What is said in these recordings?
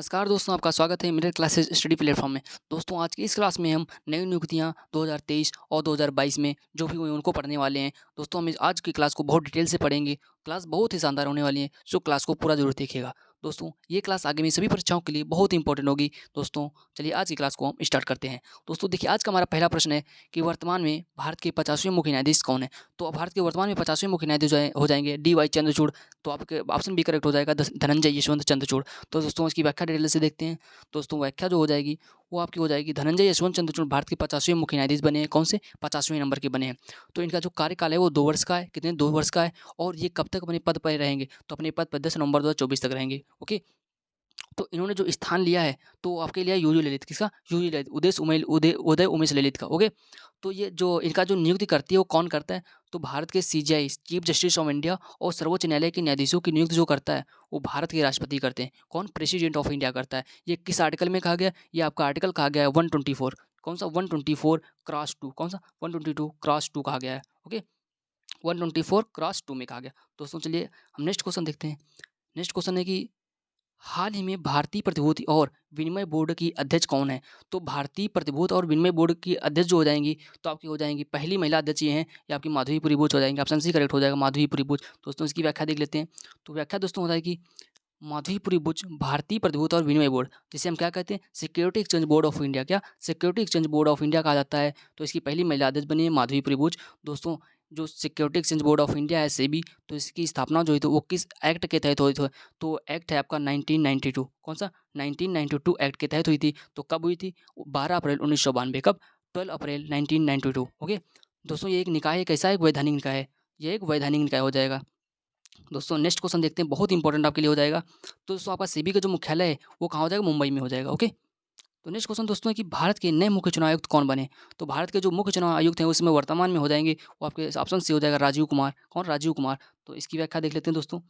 नमस्कार दोस्तों, आपका स्वागत है मिडिल क्लासेस स्टडी प्लेटफॉर्म में। दोस्तों, आज की इस क्लास में हम नई नियुक्तियां 2023 और 2022 में जो भी हुई उनको पढ़ने वाले हैं। दोस्तों, हम आज की क्लास को बहुत डिटेल से पढ़ेंगे। क्लास बहुत ही शानदार होने वाली है, सो क्लास को पूरा जरूर देखिएगा। दोस्तों, ये क्लास आगे में सभी परीक्षाओं के लिए बहुत इंपॉर्टेंट होगी। दोस्तों, चलिए आज की क्लास को हम स्टार्ट करते हैं। दोस्तों देखिए, आज का हमारा पहला प्रश्न है कि वर्तमान में भारत के 50वें मुख्य न्यायाधीश कौन है। तो अब भारत के वर्तमान में 50वें मुख्य न्यायाधीश हो जाएंगे DY चंद्रचूड़। तो आपके ऑप्शन बी करेक्ट हो जाएगा, धनंजय यशवंत चंद्रचूड़। तो दोस्तों इसकी व्याख्या डिटेल से देखते हैं। दोस्तों व्याख्या जो हो जाएगी वो आपकी हो जाएगी, धनंजय यशवंत चंद्रचूड़ भारत के 50वें मुख्य न्यायाधीश बने हैं। कौन से 50वें नंबर के बने हैं। तो इनका जो कार्यकाल है वो 2 वर्ष का है। कितने 2 वर्ष का है। और ये कब तक अपने पद पर रहेंगे, तो अपने पद पर 10 नवंबर 2024 तक रहेंगे। ओके। तो इन्होंने जो स्थान लिया है तो आपके लिया यूयू ललित। किसका? यूयू ललित, उदय उमेश ललित का। ओके। तो ये जो इनका जो नियुक्ति करती है वो कौन करता है। तो भारत के CJI chief justice of India और सर्वोच्च न्यायालय के न्यायाधीशों की नियुक्ति जो करता है वो भारत के राष्ट्रपति करते हैं। कौन? प्रेसिडेंट ऑफ इंडिया करता है। ये किस आर्टिकल में कहा गया? ये आपका आर्टिकल कहा गया है 124। कौन सा? 124/2। कौन सा? 122/2 कहा गया है। ओके। 124/2 में कहा गया। दोस्तों चलिए हम नेक्स्ट क्वेश्चन देखते हैं। नेक्स्ट क्वेश्चन है कि हाल ही में भारतीय प्रतिभूति और विनिमय बोर्ड की अध्यक्ष कौन है। तो भारतीय प्रतिभूति और विनिमय बोर्ड की अध्यक्ष जो हो जाएंगी तो आपकी हो जाएंगी, पहली महिला अध्यक्ष ये हैं, ये आपकी माधुरीपुरी बुच हो जाएंगी। ऑप्शन सी करेक्ट हो जाएगा, माधुरीपुरी बुच। दोस्तों इसकी व्याख्या देख लेते हैं। तो व्याख्या दोस्तों हो जाएगी, माधुरीपुरी बुच भारतीय प्रतिभूति और विनिमय बोर्ड, जिसे हम क्या कहते हैं, security exchange board of India. क्या? Security exchange board of India कहा जाता है। तो इसकी पहली महिला अध्यक्ष बनी है माधुरीपुरी बुच। दोस्तों जो security exchange board of India है सेबी, तो इसकी स्थापना जो हुई तो वो किस एक्ट के तहत हुई थी। तो एक्ट है आपका 1992। कौन सा? 1992 एक्ट के तहत हुई थी। तो कब हुई थी? 12 अप्रैल 1992। कब? 12 अप्रैल 1992। ओके। दोस्तों ये एक निकाय है, कैसा? एक वैधानिक निकाय है। ये एक वैधानिक निकाय हो जाएगा। दोस्तों नेक्स्ट क्वेश्चन देखते हैं, बहुत इंपॉर्टेंट आपके लिए हो जाएगा। तो दोस्तों आपका सेबी का जो मुख्यालय है वो कहाँ हो जाएगा? मुंबई में हो जाएगा। ओके। तो नेक्स्ट क्वेश्चन दोस्तों है कि भारत के नए मुख्य चुनाव आयुक्त कौन बने। तो भारत के जो मुख्य चुनाव आयुक्त हैं उसमें वर्तमान में हो जाएंगे वो आपके ऑप्शन सी हो जाएगा, राजीव कुमार। कौन? राजीव कुमार। तो इसकी व्याख्या देख लेते हैं दोस्तों।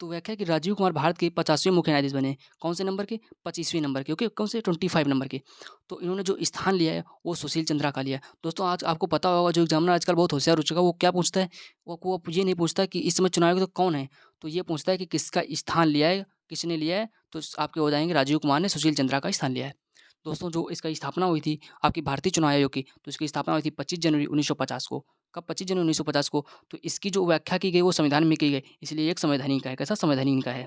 तो व्याख्या है कि राजीव कुमार भारत के 50वें मुख्य न्यायाधीश बने। कौन से नंबर के? 25वें नंबर के। ओके। कौन से? 25 नंबर के। तो इन्होंने जो स्थान लिया है वो सुशील चंद्रा का लिया है। दोस्तों आज आपको पता होगा, जो एग्जामिनर आजकल बहुत होशियार हो चुका है, वो क्या पूछता है, वो ये नहीं पूछता कि इस समय चुनाव आयुक्त तो कौन है, तो ये पूछता है कि किसका स्थान लिया है, किसने लिया है। तो आपके हो जाएंगे राजीव कुमार ने सुशील चंद्रा का स्थान लिया है। दोस्तों जो इसका स्थापना हुई थी आपकी भारतीय चुनाव आयोग की, तो इसकी स्थापना हुई थी 25 जनवरी 1950 को। कब? 25 जनवरी 1950 को। तो इसकी जो व्याख्या की गई वो संविधान में की गई, इसलिए एक संवैधानिक है। कैसा? संवैधानिक है।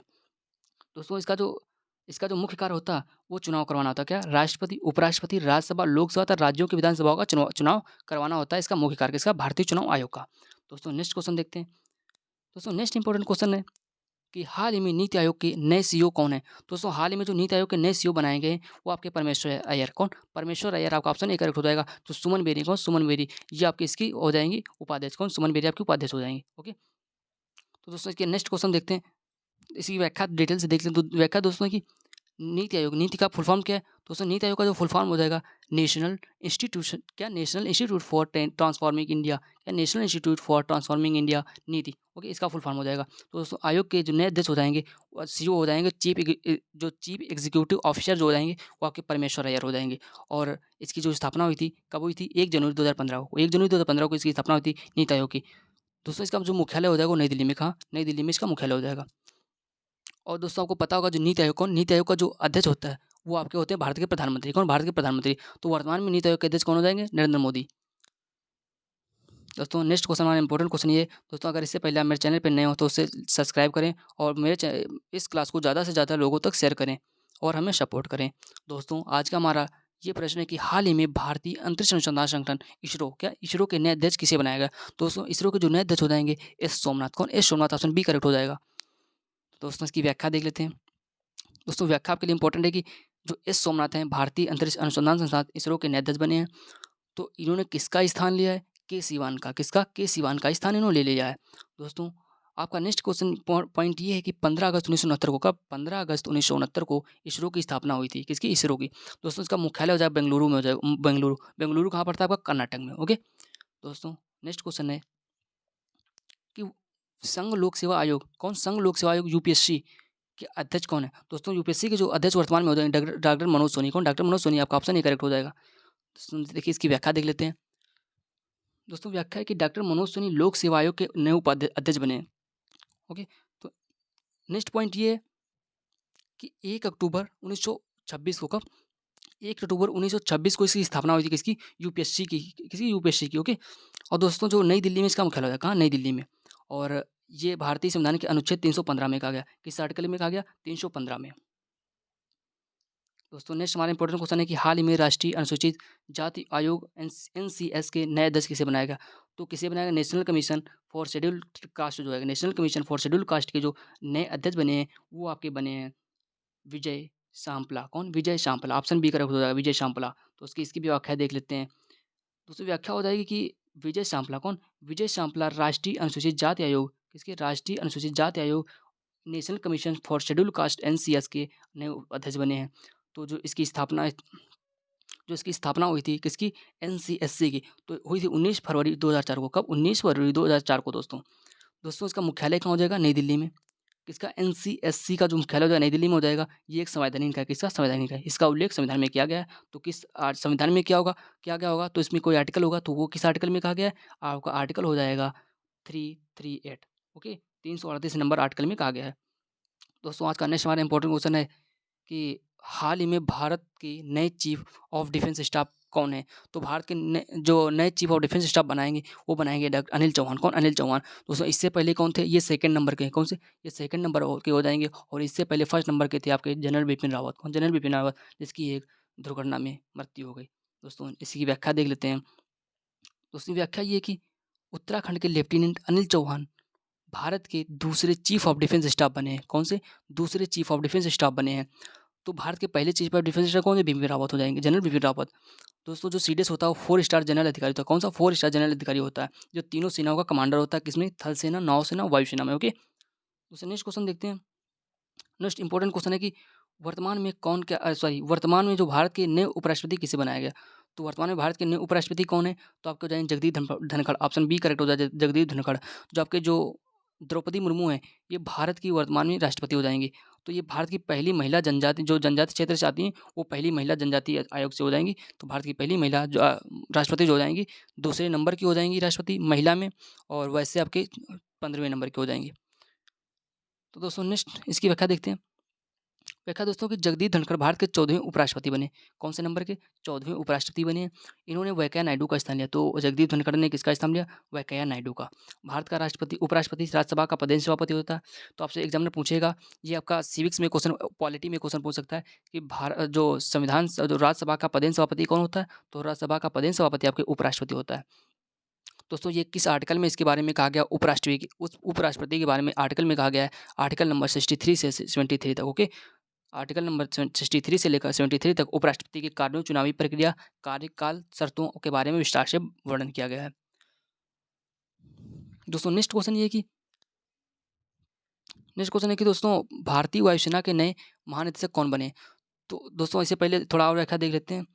दोस्तों इसका जो मुख्य कार्य होता है वो चुनाव करवाना होता है। क्या? राष्ट्रपति, उपराष्ट्रपति, राज्यसभा, लोकसभा तथा राज्यों की विधानसभाओं का चुनाव चुनाव करवाना होता है। इसका मुख्य कार्य किसका? भारतीय चुनाव आयोग का। दोस्तों नेक्स्ट क्वेश्चन देखते हैं। दोस्तों नेक्स्ट इंपॉर्टेंट क्वेश्चन है कि हाल ही में नीति आयोग के नए CEO कौन है। दोस्तों हाल ही में जो नीति आयोग के नए CEO बनाए गए हैं वो आपके परमेश्वर अय्यर। कौन? परमेश्वर अय्यर। आपका ऑप्शन ए करेक्ट हो जाएगा। तो सुमन बेरी। कौन? सुमन बेरी। ये आपकी इसकी हो जाएंगी उपाध्यक्ष। कौन? सुमन बेरी आपकी उपाध्यक्ष हो जाएंगी। ओके। तो दोस्तों इसके नेक्स्ट क्वेश्चन देखते हैं, इसकी व्याख्या डिटेल से देख लें। तो व्याख्या दोस्तों की नीति आयोग, नीति का फुल फॉर्म क्या है। दोस्तों नीति आयोग का जो फुल फॉर्म हो जाएगा नेशनल इंस्टीट्यूशन। क्या? National institute for transforming India. क्या? National institute for transforming India NITI. Okay. इसका फुल फॉर्म हो जाएगा। तो दोस्तों आयोग के जो नए अध्यक्ष हो जाएंगे CEO हो जाएंगे, चीफ एग्जीक्यूटिव ऑफिसर जो हो जाएंगे वो आपके परमेश्वर अय्यर हो जाएंगे। और इसकी जो स्थापना हुई थी कब हुई थी? 1 जनवरी 2015 को। 1 जनवरी 2015 को इसकी स्थापना हुई थी नीति आयोग की। दोस्तों इसका जो मुख्यालय हो जाएगा वो नई दिल्ली में। कहाँ? नई दिल्ली में इसका मुख्यालय हो जाएगा। और दोस्तों आपको पता होगा जो नीति आयोग, कौन? नीति आयोग का जो अध्यक्ष होता है वो आपके होते हैं भारत के प्रधानमंत्री। कौन? भारत के प्रधानमंत्री। तो वर्तमान में नीति आयोग के अध्यक्ष कौन हो जाएंगे? नरेंद्र मोदी। दोस्तों नेक्स्ट क्वेश्चन हमारा इंपॉर्टेंट क्वेश्चन ये। दोस्तों अगर इससे पहले आप मेरे चैनल पर नए हो तो उसे सब्सक्राइब करें और इस क्लास को ज़्यादा से ज़्यादा लोगों तक शेयर करें और हमें सपोर्ट करें। दोस्तों आज का हमारा ये प्रश्न है कि हाल ही में भारतीय अंतरिक्ष अनुसंधान संगठन इसरो, क्या इसरो के नए अध्यक्ष किसे बनाया गया। दोस्तों इसरो के जो नए अध्यक्ष हो जाएंगे एस सोमनाथ। कौन? S Somnath. Option B correct हो जाएगा। दोस्तों इसकी व्याख्या देख लेते हैं। दोस्तों व्याख्या आपके लिए इंपॉर्टेंट है कि जो एस सोमनाथ हैं भारतीय अंतरिक्ष अनुसंधान संस्थान इसरो के नए अध्यक्ष बने हैं। तो इन्होंने किसका स्थान लिया है? के सीवान का। किसका? के सीवान का स्थान इन्होंने ले लिया है। दोस्तों आपका नेक्स्ट क्वेश्चन पॉइंट ये है कि 15 अगस्त 1969 को, कब? 15 अगस्त 1969 को इसरो की स्थापना हुई थी। किसकी? इसरो की। दोस्तों इसका मुख्यालय हो जाएगा बेंगलुरु में हो जाएगा। बेंगलुरु कहाँ पड़ता है आपका? कर्नाटक में। ओके। दोस्तों नेक्स्ट क्वेश्चन है कि संघ लोक सेवा आयोग, कौन? संघ लोक सेवा आयोग UPSC के अध्यक्ष कौन है। दोस्तों UPSC के जो अध्यक्ष वर्तमान में हो जाएंगे डॉक्टर मनोज सोनी। कौन? डॉक्टर मनोज सोनी। आपका ऑप्शन ही करेक्ट हो जाएगा। देखिए इसकी व्याख्या देख लेते हैं। दोस्तों व्याख्या है कि डॉक्टर मनोज सोनी लोक सेवा आयोग के नए अध्यक्ष बने हैं। ओके। तो नेक्स्ट पॉइंट ये है कि 1 अक्टूबर 1926 को, कब? 1 अक्टूबर 1926 को इसकी स्थापना हुई थी, किसकी? यूपीएससी की, किसकी? यूपीएससी की, ओके। और दोस्तों जो नई दिल्ली में इसका मुख्यालय होता है, कहाँ? नई दिल्ली में। और ये भारतीय संविधान के अनुच्छेद 315 में कहा गया, किस आर्टिकल में कहा गया? 315 में। दोस्तों नेक्स्ट हमारा इंपॉर्टेंट क्वेश्चन है कि हाल ही में राष्ट्रीय अनुसूचित जाति आयोग एनसीएस के नए अध्यक्ष किसे बनाया गया? तो किसे बनाया गया? National commission for scheduled caste जो है, national commission for scheduled caste के जो नए अध्यक्ष बने हैं वो आपके बने हैं विजय सांपला। कौन? Vijay Sampla. Option B correct हो जाएगा, विजय सांपला। तो उसकी इसकी भी व्याख्या देख लेते हैं। दोस्तों व्याख्या हो जाएगी कि विजय सांपला, कौन? विजय सांपला राष्ट्रीय अनुसूचित जाति आयोग, किसके? राष्ट्रीय अनुसूचित जाति आयोग national commission for scheduled caste NCS के नए अध्यक्ष बने हैं। तो जो इसकी स्थापना हुई थी, किसकी? एनसीएससी की। तो हुई थी 19 फरवरी 2004 को। कब? 19 फरवरी 2004 को दोस्तों। दोस्तों इसका मुख्यालय कहाँ हो जाएगा? नई दिल्ली में। किसका? एनसीएससी का जो मुख्यालय हो जाएगा नई दिल्ली में हो जाएगा। ये एक संवैधानिक है, किसका? संवैधानिक है। इसका उल्लेख संविधान में किया गया है। तो किस संविधान में क्या होगा, क्या गया होगा? तो इसमें कोई आर्टिकल होगा तो वो किस आर्टिकल में कहा गया है? आपका आर्टिकल हो जाएगा 338, ओके। 338 नंबर आर्टिकल में कहा गया है। दोस्तों आज का नेक्स्ट हमारा इंपॉर्टेंट क्वेश्चन है कि हाल ही में भारत के नए चीफ ऑफ डिफेंस स्टाफ कौन है? तो भारत के जो नए चीफ ऑफ डिफेंस स्टाफ बनाएंगे वो बनाएंगे डॉक्टर अनिल चौहान। कौन? अनिल चौहान। दोस्तों इससे पहले कौन थे? ये सेकंड नंबर के हैं। कौन से? ये सेकंड नंबर के हो जाएंगे। और इससे पहले फर्स्ट नंबर के थे आपके जनरल बिपिन रावत। कौन? जनरल बिपिन रावत, जिसकी एक दुर्घटना में मृत्यु हो गई। दोस्तों इसी की व्याख्या देख लेते हैं। दोस्तों व्याख्या ये है कि उत्तराखंड के लेफ्टिनेंट अनिल चौहान भारत के दूसरे चीफ ऑफ डिफेंस स्टाफ बने हैं। कौन से? दूसरे चीफ ऑफ डिफेंस स्टाफ बने हैं। तो भारत के पहले चीफ ऑफ डिफेंस स्टाफ कौन है? बिपिन रावत हो जाएंगे, जनरल बिपिन रावत। दोस्तों जो सीडीएस होता है वो 4 स्टार जनरल अधिकारी होता है। कौन सा? 4 स्टार जनरल अधिकारी होता है, जो तीनों सेनाओं का कमांडर होता है। किसमें? थल सेना, नौसेना, वायुसेना में, ओके। दूसरा नेक्स्ट क्वेश्चन देखते हैं। नेक्स्ट इंपॉर्टेंट क्वेश्चन है कि वर्तमान में जो भारत के नए उपराष्ट्रपति किसे बनाया गया? तो वर्तमान में भारत के नए उपराष्ट्रपति कौन है? तो आपके हो जाएंगे Jagdeep Dhankhar. Option B correct हो जाए, जगदीप धनखड़। जो आपके जो द्रौपदी मुर्मू हैं ये भारत की वर्तमान में राष्ट्रपति हो जाएंगी। तो ये भारत की पहली महिला जनजाति, जो जनजाति क्षेत्र से आती हैं वो पहली महिला जनजाति आयोग से हो जाएंगी। तो भारत की पहली महिला जो राष्ट्रपति जो हो जाएंगी, दूसरे नंबर की हो जाएंगी राष्ट्रपति महिला में, और वैसे आपके 15वें नंबर की हो जाएंगी। तो दोस्तों नेक्स्ट इसकी व्याख्या देखते हैं। व्याख्या दोस्तों कि जगदीप धनखड़ भारत के 14वें उपराष्ट्रपति बने। कौन से नंबर के? 14वें उपराष्ट्रपति बने हैं। इन्होंने वेंकैया नायडू का स्थान लिया। तो जगदीप धनखड़ ने किसका स्थान लिया? वेंकैया नायडू का। भारत का राष्ट्रपति उपराष्ट्रपति राज्यसभा का पदेन सभापति होता है। तो आपसे एग्जाम में पूछेगा, ये आपका सिविक्स में क्वेश्चन, पॉलिटी में क्वेश्चन पूछ सकता है कि जो राज्यसभा का पदेन सभापति कौन होता है? तो राज्यसभा का पदेन सभापति आपके उपराष्ट्रपति होता है। दोस्तों ये किस आर्टिकल में इसके बारे में कहा गया? उपराष्ट्रपति के बारे में आर्टिकल में कहा गया है, आर्टिकल नंबर 63 से 73 तक, ओके। आर्टिकल नंबर 63 से लेकर 73 तक उपराष्ट्रपति के कार्यों, चुनावी प्रक्रिया, कार्यकाल, शर्तों के बारे में विस्तार से वर्णन किया गया है। दोस्तों नेक्स्ट क्वेश्चन ये है कि दोस्तों भारतीय वायुसेना के नए महानिदेशक कौन बने? तो दोस्तों इससे पहले थोड़ा और व्याख्या देख लेते हैं।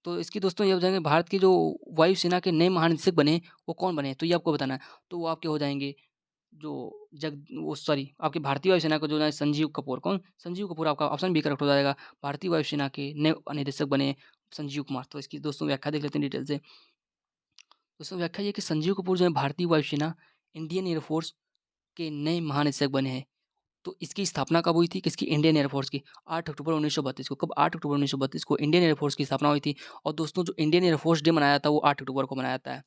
तो इसकी दोस्तों ये हो जाएंगे, भारत की जो वायुसेना के नए महानिदेशक बने वो कौन बने, तो ये आपको बताना है। तो वो आपके हो जाएंगे आपके भारतीय वायुसेना का जो है संजीव कपूर। कौन? संजीव कपूर। आपका ऑप्शन बी करेक्ट हो जाएगा। भारतीय वायुसेना के नए निदेशक बने संजीव कुमार। तो इसकी दोस्तों व्याख्या देख लेते हैं डिटेल से। दोस्तों व्याख्या ये कि संजीव कपूर जो है भारतीय वायुसेना इंडियन एयरफोर्स के नए महानिदेशक बने हैं। तो इसकी स्थापना कब हुई थी? किसकी? इंडियन एयरफोर्स की। 8 अक्टूबर 1932 को। कब? 8 अक्टूबर 1932 को इंडियन एयरफोर्स की स्थापना हुई थी। और दोस्तों जो इंडियन एयरफोर्स डे मनाया जाता है वो 8 अक्टूबर को मनाया जाता है।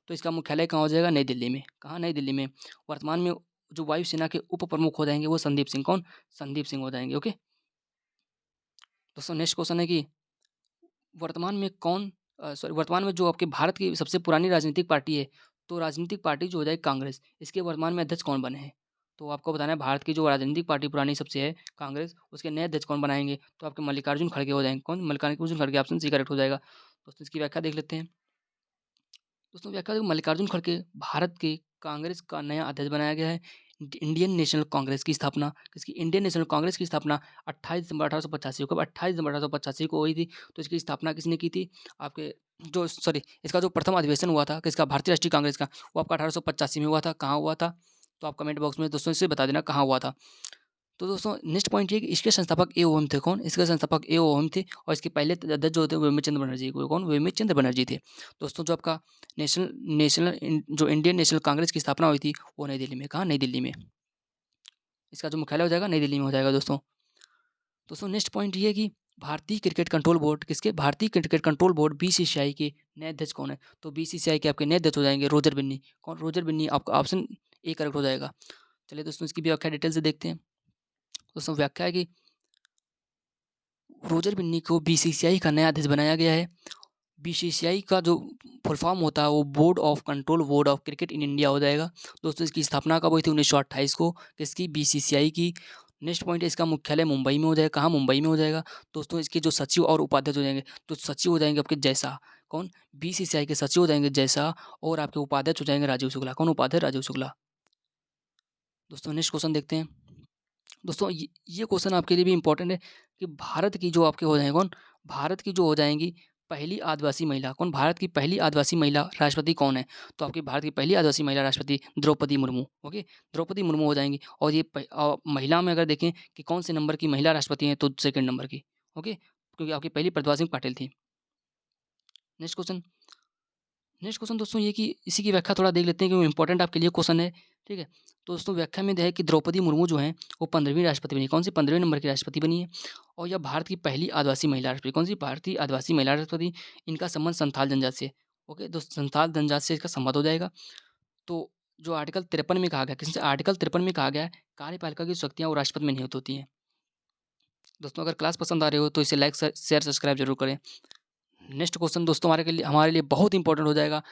तो इसका मुख्यालय कहाँ हो जाएगा? नई दिल्ली में। कहाँ? नई दिल्ली में। वर्तमान में जो वायुसेना के उप प्रमुख हो जाएंगे वो संदीप सिंह। कौन? संदीप सिंह हो जाएंगे, ओके। दोस्तों नेक्स्ट क्वेश्चन है कि वर्तमान में जो आपके भारत की सबसे पुरानी राजनीतिक पार्टी है, तो राजनीतिक पार्टी जो हो जाएगी कांग्रेस, इसके वर्तमान में अध्यक्ष कौन बने हैं? तो आपको बताना है भारत की जो राजनीतिक पार्टी पुरानी सबसे है कांग्रेस, उसके नए अध्यक्ष कौन बनाएंगे? तो आपके मल्लिकार्जुन खड़गे हो जाएंगे। कौन? मल्लिकार्जुन खड़गे। ऑप्शन सी करेक्ट हो जाएगा। दोस्तों इसकी व्याख्या देख लेते हैं। दोस्तों व्याख्या मल्लिकार्जुन खड़गे भारत के कांग्रेस का नया अध्यक्ष बनाया गया है। इंडियन नेशनल कांग्रेस की स्थापना, किसकी? इंडियन नेशनल कांग्रेस की स्थापना 28 दिसंबर 1885 को। 28 दिसंबर 1885 को हुई थी। तो इसकी स्थापना किसने की थी? आपके इसका जो प्रथम अधिवेशन हुआ था किसका? भारतीय राष्ट्रीय कांग्रेस का, वो आपका 1885 में हुआ था। कहाँ हुआ था? तो आप कमेंट बॉक्स में दोस्तों इससे बता देना कहाँ हुआ था। तो दोस्तों नेक्स्ट पॉइंट ये कि इसके संस्थापक ए ओ एम थे। कौन? इसके संस्थापक ए ओ एम थे। और इसके पहले अध्यक्ष जो थे वेमित चंद्र बनर्जी। वो कौन? वेमित चंद्र बनर्जी थे। दोस्तों जो आपका जो इंडियन नेशनल कांग्रेस की स्थापना हुई थी वो नई दिल्ली में। कहाँ? नई दिल्ली में। इसका जो मुख्यालय हो जाएगा नई दिल्ली में हो जाएगा दोस्तों। दोस्तों नेक्स्ट पॉइंट ये है कि भारतीय क्रिकेट कंट्रोल बोर्ड भारतीय क्रिकेट कंट्रोल बोर्ड बीसीसीआई के नए अध्यक्ष कौन है? तो बीसीसीआई के आपके नए अध्यक्ष हो जाएंगे रोजर बिन्नी। कौन? रोजर बिन्नी। आपका ऑप्शन ए करेक्ट हो जाएगा। चलिए दोस्तों इसकी भी व्याख्या डिटेल से देखते हैं। दोस्तों व्याख्या है कि रोजर बिन्नी को बीसीसीआई का नया अध्यक्ष बनाया गया है। बीसीसीआई का जो फुल फॉर्म होता है वो board of control board of cricket in India हो जाएगा। दोस्तों इसकी स्थापना कब हुई थी? 1928 को। किसकी? बीसीसीआई की। नेक्स्ट पॉइंट है इसका मुख्यालय मुंबई में हो जाएगा। कहाँ? मुंबई में हो जाएगा। दोस्तों इसके जो सचिव और उपाध्यक्ष हो जाएंगे, तो सचिव हो जाएंगे आपके जय शाह। कौन? बीसीसीआई के सचिव हो जाएंगे जय शाह और आपके उपाध्यक्ष हो जाएंगे राजीव शुक्ला। कौन उपाध्यक्ष? राजीव शुक्ला। दोस्तों नेक्स्ट क्वेश्चन देखते हैं। दोस्तों ये क्वेश्चन आपके लिए भी इंपॉर्टेंट है कि भारत की जो आपके हो जाएंगे कौन? भारत की जो हो जाएंगी पहली आदिवासी महिला कौन? भारत की पहली आदिवासी महिला राष्ट्रपति कौन है? तो आपकी भारत की पहली आदिवासी महिला राष्ट्रपति द्रौपदी मुर्मू। ओके, द्रौपदी मुर्मू हो जाएंगी। और ये महिला में अगर देखें कि कौन से नंबर की महिला राष्ट्रपति हैं, तो सेकंड नंबर की। ओके, क्योंकि आपकी पहली प्रतिभा सिंह पाटिल थी। Next question. नेक्स्ट क्वेश्चन दोस्तों ये कि इसी की व्याख्या थोड़ा देख लेते हैं क्योंकि इंपॉर्टेंट आपके लिए क्वेश्चन है। ठीक है, तो दोस्तों व्याख्या में है कि द्रौपदी मुर्मू जो हैं वो 15वीं राष्ट्रपति बनी। कौन सी? 15वें नंबर की राष्ट्रपति बनी है। और यह भारत की पहली आदिवासी महिला राष्ट्रपति। कौन सी? भारतीय आदिवासी महिला राष्ट्रपति। इनका संबंध संथाल जनजाति से। ओके दोस्तों, संथाल जनजाति से इसका संबंध हो जाएगा। तो जो आर्टिकल 53 में कहा गया, किसी आर्टिकल 53 में कहा गया है कार्यपालिका की शक्तियाँ वो राष्ट्रपति में निहित होती हैं। दोस्तों अगर क्लास पसंद आ रही हो तो इसे लाइक शेयर सब्सक्राइब जरूर करें। नेक्स्ट क्वेश्चन दोस्तों हमारे लिए बहुत इंपॉर्टेंट हो जाएगा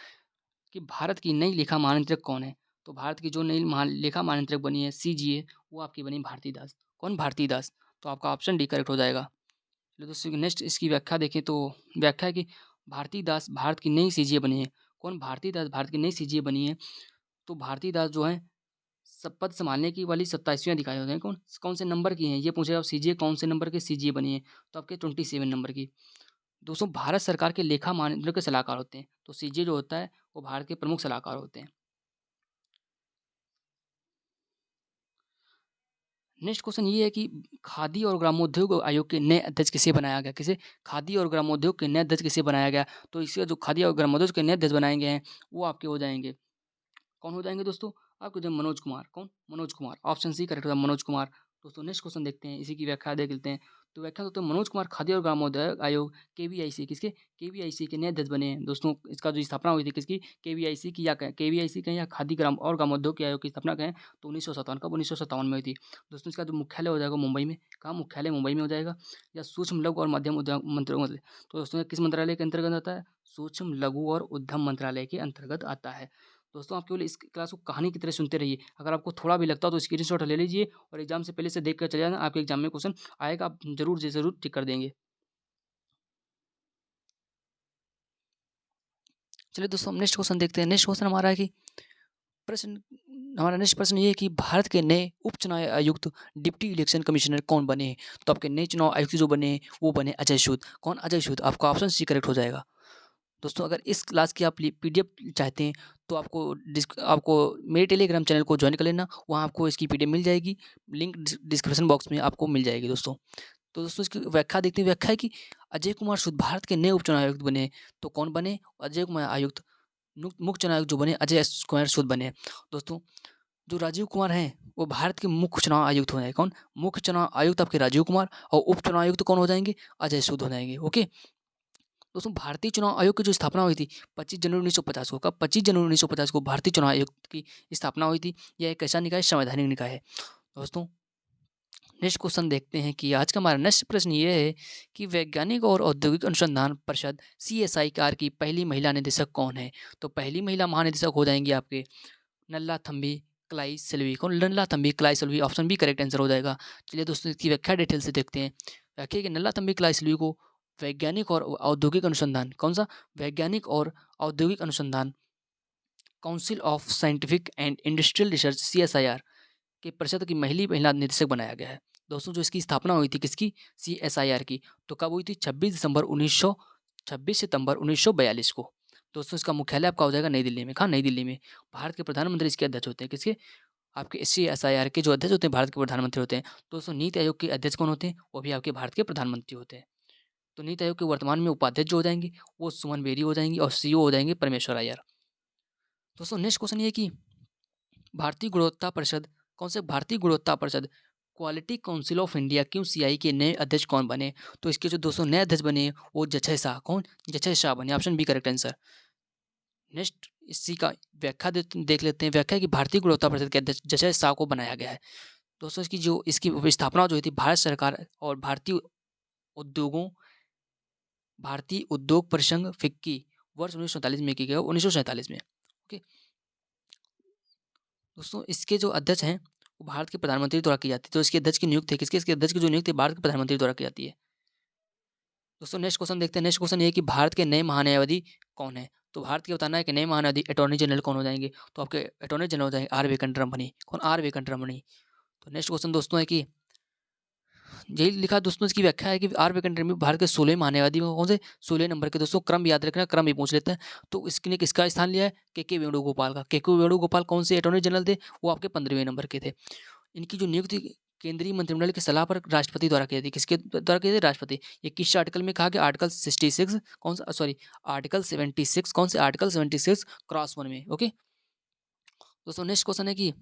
कि भारत की नई लेखा महानियंत्रक कौन है? तो भारत की जो नई लेखा महानियंत्रक बनी है सीजीए, वो आपकी बनी भारती दास। कौन? भारती दास। तो आपका ऑप्शन डी करेक्ट हो जाएगा। चलिए दोस्तों नेक्स्ट इसकी व्याख्या देखें तो व्याख्या है कि भारती दास भारत की नई सीजीए बनी है। कौन? भारती दास भारत की नई सीजीए बनी है। तो भारती दास जो है सब पद संभालने की वाली 27वीं अधिकारी होते हैं। कौन कौन से नंबर की हैं ये पूछे आप? सीजीए कौन से नंबर के सीजीए बनी है? तो आपके 27 नंबर की। दोस्तों भारत सरकार के लेखा मानदंड के सलाहकार होते हैं। तो सीजे जो होता है वो भारत के प्रमुख सलाहकार होते हैं। नेक्स्ट क्वेश्चन ये है कि खादी और ग्रामोद्योग आयोग के नए अध्यक्ष किसे बनाया गया? किसे? खादी और ग्रामोद्योग के नए अध्यक्ष किसे बनाया गया? तो इसके जो खादी और ग्रामोद्योग के नए अध्यक्ष बनाए गए हैं वो आपके हो जाएंगे। कौन हो जाएंगे दोस्तों? आपके जो मनोज कुमार। कौन? Manoj Kumar. Option C correct होगा, मनोज कुमार। दोस्तों नेक्स्ट क्वेश्चन देखते हैं, इसी की व्याख्या देख लेते हैं। तो व्याख्या दोस्तों मनोज कुमार खाद्य और ग्रामोद्योग आयोग केवीआईसी किसके? केवीआईसी के नए अध्यक्ष बने हैं। दोस्तों इसका जो स्थापना हुई थी किसकी? केवीआईसी की, या केवीआईसी कहें या खादी ग्राम और ग्रामोद्योग के आयोग की स्थापना कहें तो 1957 कब? 1957 में हुई थी। दोस्तों इसका जो मुख्यालय हो जाएगा मुंबई में। कहाँ? मुख्यालय मुंबई में हो जाएगा। या सूक्ष्म लघु और मध्यम उद्योग मंत्रालय। तो दोस्तों ये किस मंत्रालय के अंतर्गत आता है? सूक्ष्म लघु और उद्यम मंत्रालय के अंतर्गत आता है। दोस्तों आप केवल इस क्लास को कहानी की तरह सुनते रहिए। अगर आपको थोड़ा भी लगता हो तो स्क्रीनशॉट ले लीजिए और एग्जाम से पहले से देख कर चले जाना। आपके एग्जाम में क्वेश्चन आएगा, आप जरूर से जरूर टिक कर देंगे। चलिए दोस्तों हम नेक्स्ट क्वेश्चन देखते हैं। नेक्स्ट क्वेश्चन हमारा है कि प्रश्न हमारा नेक्स्ट प्रश्न ये है कि भारत के नए उप चुनाव आयुक्त डिप्टी इलेक्शन कमिश्नर कौन बने हैं? तो आपके नए चुनाव आयुक्त जो बने हैं वो बने अजय सूद। कौन? अजय सूद। आपका ऑप्शन सी करेक्ट हो जाएगा। दोस्तों अगर इस क्लास की आप पीडीएफ चाहते हैं तो आपको मेरे टेलीग्राम चैनल को ज्वाइन कर लेना। वहाँ आपको इसकी पीडीएफ मिल जाएगी। लिंक डिस्क्रिप्शन बॉक्स में आपको मिल जाएगी दोस्तों। तो दोस्तों इसकी व्याख्या देखते हैं। व्याख्या है कि अजय कुमार सूद भारत के नए उप चुनाव आयुक्त बने। तो कौन बने? अजय कुमार आयुक्त मुख्य चुनाव आयुक्त जो बने अजय कुमार सूद बने। दोस्तों जो राजीव कुमार हैं वो भारत के मुख्य चुनाव आयुक्त हो जाएंगे। कौन? मुख्य चुनाव आयुक्त आपके राजीव कुमार और उप चुनाव आयुक्त कौन हो जाएंगे? अजय सूद हो जाएंगे। ओके दोस्तों भारतीय चुनाव आयोग की जो स्थापना हुई थी 25 जनवरी 1950 को। कब? 25 जनवरी 1950 को भारतीय चुनाव आयोग की स्थापना हुई थी। यह एक ऐसा निकाय, संवैधानिक निकाय है। दोस्तों नेक्स्ट क्वेश्चन देखते हैं कि आज का हमारा नेक्स्ट प्रश्न ये है कि वैज्ञानिक और औद्योगिक अनुसंधान परिषद CSIR की पहली महिला निदेशक कौन है? तो पहली महिला महानिदेशक हो जाएंगी आपके नल्ला थम्बी क्लाई सेल्वी। कौन? Nalla Thambi Kalai Selvi. Option B correct answer हो जाएगा। चलिए दोस्तों इसकी व्याख्या डिटेल से देखते हैं। व्याख्या कि नल्ला थम्बी क्लाई सेल्वी को वैज्ञानिक और औद्योगिक अनुसंधान, कौन सा? वैज्ञानिक और औद्योगिक अनुसंधान council of scientific and industrial research CSIR के परिषद की महिला निदेशक बनाया गया है। दोस्तों जो इसकी स्थापना हुई थी किसकी? CSIR की। तो कब हुई थी? 26 सितंबर 1942 को। दोस्तों इसका मुख्यालय आपका हो जाएगा नई दिल्ली में। कहाँ? नई दिल्ली में। भारत के प्रधानमंत्री इसके अध्यक्ष होते हैं। किसके? आपके CSIR के जो अध्यक्ष होते हैं भारत के प्रधानमंत्री होते हैं। दोस्तों नीति आयोग के अध्यक्ष कौन होते हैं? वो भी आपके भारत के प्रधानमंत्री होते हैं। तो नीति आयोग के वर्तमान में उपाध्यक्ष जो हो जाएंगे वो सुमन बेरी हो जाएंगी और CEO हो जाएंगे परमेश्वर अय्यर। दोस्तों नेक्स्ट क्वेश्चन ये कि भारतीय गुणवत्ता परिषद कौन से? भारतीय गुणवत्ता परिषद quality council of India QCI के नए अध्यक्ष कौन बने? तो इसके जो दोस्तों नए अध्यक्ष बने वो जचय शाह। कौन? जचय शाह बने। Option B correct answer. Next इसी का व्याख्या देख लेते हैं। व्याख्या की भारतीय गुणवत्ता परिषद के अध्यक्ष जचय शाह को बनाया गया है। दोस्तों इसकी स्थापना जो हुई थी भारत सरकार और उद्योगों भारतीय उद्योग परिसंघ फिक्की वर्ष 1947 में की गई। 1947 में। ओके दोस्तों, इसके जो अध्यक्ष हैं वो भारत के प्रधानमंत्री द्वारा की जाती है। तो इसके अध्यक्ष की नियुक्ति किसके इसके अध्यक्ष की जो नियुक्ति भारत के प्रधानमंत्री द्वारा की जाती है। दोस्तों नेक्स्ट क्वेश्चन देखते हैं। नेक्स्ट क्वेश्चन ये है कि भारत के नए महान्यायवादी कौन है? तो भारत के बताना है कि नए महान्यायवादी अटॉर्नी जनरल कौन हो जाएंगे? तो आपके अटॉर्नी जनरल हो जाएंगे आर वेंकटरमणि। कौन? आर वेंकटरमणि। तो नेक्स्ट क्वेश्चन दोस्तों है कि यही लिखा दोस्तों, इसकी व्याख्या है कि आर वेंकटरमणि भारत के 16 महान्यायवादी में कौन से 16 नंबर के। दोस्तों क्रम याद रखना, क्रम भी पूछ लेते हैं। तो इसने किसका स्थान लिया है? के वेणुगोपाल का। के वेणुगोपाल कौन से अटॉर्नी जनरल थे? वो आपके 15वें नंबर के थे। इनकी जो नियुक्ति केंद्रीय मंत्रिमंडल की सलाह पर राष्ट्रपति द्वारा की जाती है। किसके द्वारा की जाती है? राष्ट्रपति। ये किस आर्टिकल में कहा गया? आर्टिकल 66 कौन सा? सॉरी आर्टिकल 76 कौन से? आर्टिकल 76 क्रॉस 1 में। ओके दोस्तों नेक्स्ट क्वेश्चन है कि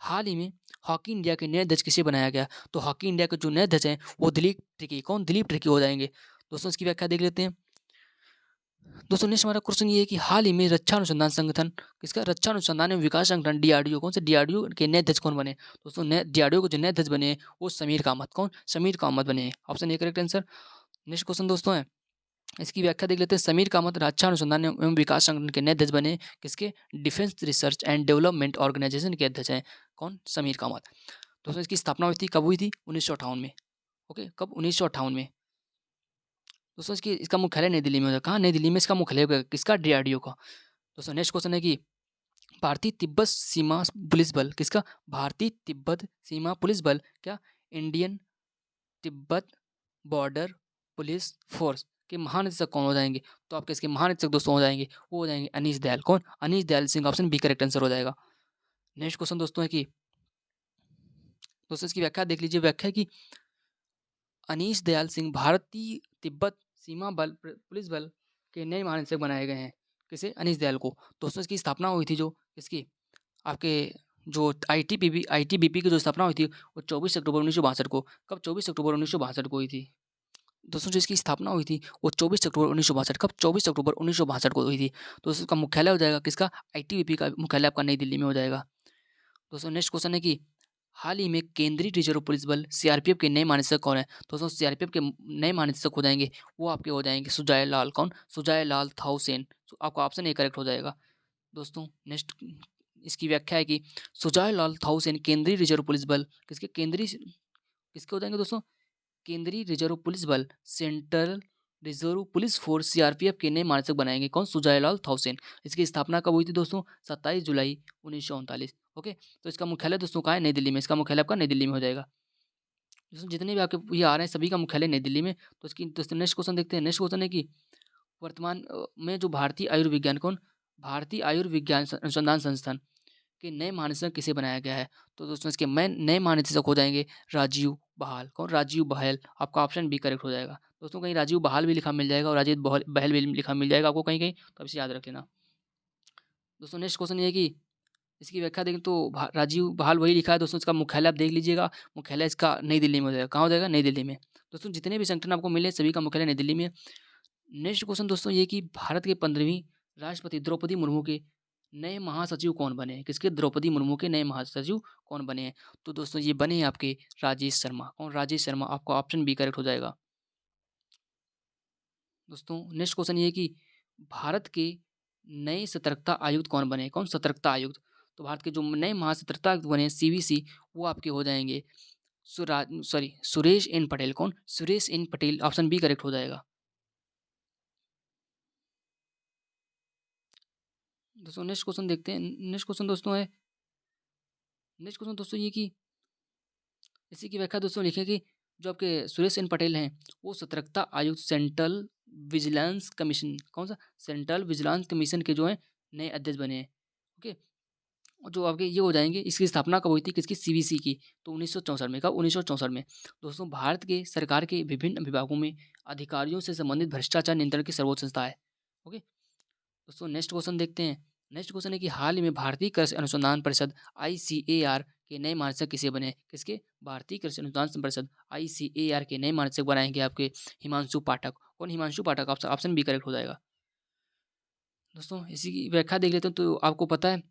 हाल ही में हॉकी इंडिया के नए अध्यक्ष किसे बनाया गया? तो हॉकी इंडिया के जो नए अध्यक्ष हैं वो दिलीप ट्रिकी। कौन? दिलीप ट्रिकी हो जाएंगे। दोस्तों इसकी व्याख्या देख लेते हैं। दोस्तों नेक्स्ट हमारा क्वेश्चन ये है कि हाल ही में रक्षा अनुसंधान संगठन किसका? रक्षा अनुसंधान एवं विकास संगठन DRDO। कौन से? DRDO के नए अध्यक्ष कौन बने? दोस्तों नए DRDO के जो नए अध्यक्ष बने वो समीर कामत। कौन? समीर कामत बने। Option A correct answer. Next question दोस्तों है, इसकी व्याख्या देख लेते हैं। समीर कामत रक्षा अनुसंधान एवं विकास संगठन के नए अध्यक्ष बने। किसके? Defence Research and Development Organisation के अध्यक्ष हैं। कौन? समीर कामत। दोस्तों इसकी स्थापना हुई थी कब हुई थी? 1958 में। ओके कब? 1958 में। दोस्तों इसका मुख्यालय नई दिल्ली में होगा। कहाँ? नई दिल्ली में इसका मुख्यालय होगा। किसका? DRDO का। दोस्तों नेक्स्ट क्वेश्चन है कि भारतीय तिब्बत सीमा पुलिस बल किसका? भारतीय तिब्बत सीमा पुलिस बल क्या? Indian Tibet border police force के महानिदेशक कौन हो जाएंगे? तो आपके इसके महानिदेशक दोस्तों हो जाएंगे वो हो जाएंगे अनीश दयाल। कौन? Anish Dayal Singh. Option B correct answer हो जाएगा। नेक्स्ट क्वेश्चन दोस्तों है कि दोस्तों इसकी व्याख्या देख लीजिए। व्याख्या की अनीश दयाल सिंह भारतीय तिब्बत सीमा बल पुलिस बल के नए महानिदेशक बनाए गए हैं। किसे? अनीश दयाल को। दोस्तों इसकी स्थापना हुई थी जो इसकी आपके जो ITBP की जो स्थापना हुई थी वो 24 अक्टूबर 1962 को। कब? 24 अक्टूबर 1962 को हुई थी। दोस्तों जो इसकी स्थापना हुई थी वो 24 अक्टूबर 1962। कब? 24 अक्टूबर 1962 को हुई थी। तो इसका मुख्यालय हो जाएगा किसका? ITBP का मुख्यालय आपका नई दिल्ली में हो जाएगा। दोस्तों नेक्स्ट क्वेश्चन है कि हाल ही में केंद्रीय रिजर्व पुलिस बल CRPF के नए महानिदेशक कौन है? दोस्तों CRPF के नए महानिदेशक हो जाएंगे वो आपके हो जाएंगे सुजय लाल। कौन? सुजय लाल थाउसेन। आपका ऑप्शन ए करेक्ट हो जाएगा। दोस्तों नेक्स्ट इसकी व्याख्या है कि सुजय लाल थाउसेन केंद्रीय रिजर्व पुलिस बल किसके हो जाएंगे दोस्तों? केंद्रीय रिजर्व पुलिस बल central reserve police force CRPF के नए महानिदेशक बनाएंगे। कौन? सुजय लाल थाउसेन। इसकी स्थापना कब हुई थी दोस्तों? 27 जुलाई 1939। ओके तो इसका मुख्यालय दोस्तों कहाँ है? नई दिल्ली में। इसका मुख्यालय आपका नई दिल्ली में हो जाएगा। दोस्तों जितने भी आपके ये आ रहे हैं सभी का मुख्यालय नई दिल्ली में। तो इसकी दोस्तों नेक्स्ट क्वेश्चन देखते हैं। नेक्स्ट क्वेश्चन है कि वर्तमान में जो भारतीय आयुर्विज्ञान कौन? भारतीय आयुर्विज्ञान अनुसंधान संस्थान के नए महानिदेशक किसे बनाया गया है? तो दोस्तों इसके नए महानिदेशक हो जाएंगे राजीव बहाल। कौन? राजीव बहल। आपका ऑप्शन बी करेक्ट हो जाएगा। दोस्तों कहीं राजीव बहाल भी लिखा मिल जाएगा और राजीव बहल भी लिखा मिल जाएगा आपको कहीं कहीं, तो इसे याद रख लेना। दोस्तों नेक्स्ट क्वेश्चन ये है कि इसकी व्याख्या देखें तो राजीव बहाल वही लिखा है। दोस्तों इसका मुख्यालय आप देख लीजिएगा। मुख्यालय इसका नई दिल्ली में हो जाएगा। कहाँ हो जाएगा? नई दिल्ली में। दोस्तों जितने भी संगठन आपको मिले सभी का मुख्यालय नई दिल्ली में। नेक्स्ट क्वेश्चन दोस्तों ये कि भारत के 15वीं राष्ट्रपति द्रौपदी मुर्मू के नए महासचिव कौन बने हैं? किसके? द्रौपदी मुर्मू के नए महासचिव कौन बने हैं? तो दोस्तों ये बने हैं आपके राजेश शर्मा। कौन? राजेश शर्मा। आपका ऑप्शन बी करेक्ट हो जाएगा। दोस्तों नेक्स्ट क्वेश्चन ये कि भारत के नए सतर्कता आयुक्त कौन बने? कौन? सतर्कता आयुक्त। तो भारत के जो नए महासतर्कता आयुक्त बने CVC वो आपके हो जाएंगे सुरेश एन पटेल। कौन? Suresh N Patel. Option B correct हो जाएगा। दोस्तों नेक्स्ट क्वेश्चन देखते हैं। नेक्स्ट क्वेश्चन दोस्तों है नेक्स्ट क्वेश्चन दोस्तों ये कि इसी की व्याख्या दोस्तों लिखें कि जो आपके सुरेश एन पटेल हैं वो सतर्कता आयुक्त सेंट्रल विजिलेंस कमीशन। कौन सा? सेंट्रल विजिलेंस कमीशन के जो है नए अध्यक्ष बने हैं। ओके और जो आपके ये हो जाएंगे। इसकी स्थापना कब हुई थी? किसकी? CVC की। तो 1964 में। कब? 1964 में। दोस्तों भारत के सरकार के विभिन्न विभागों में अधिकारियों से संबंधित भ्रष्टाचार नियंत्रण की सर्वोच्च संस्था है। ओके दोस्तों नेक्स्ट क्वेश्चन देखते हैं। नेक्स्ट क्वेश्चन है कि हाल ही में भारतीय कृषि अनुसंधान परिषद ICAR के नए महानिदेशक किसे बने? किसके? भारतीय कृषि अनुसंधान परिषद ICAR के नए महानिदेशक बनाएंगे आपके हिमांशु पाठक। कौन? हिमांशु पाठक। ऑप्शन बी करेक्ट हो जाएगा। दोस्तों इसी की व्याख्या देख लेते हैं। तो आपको पता है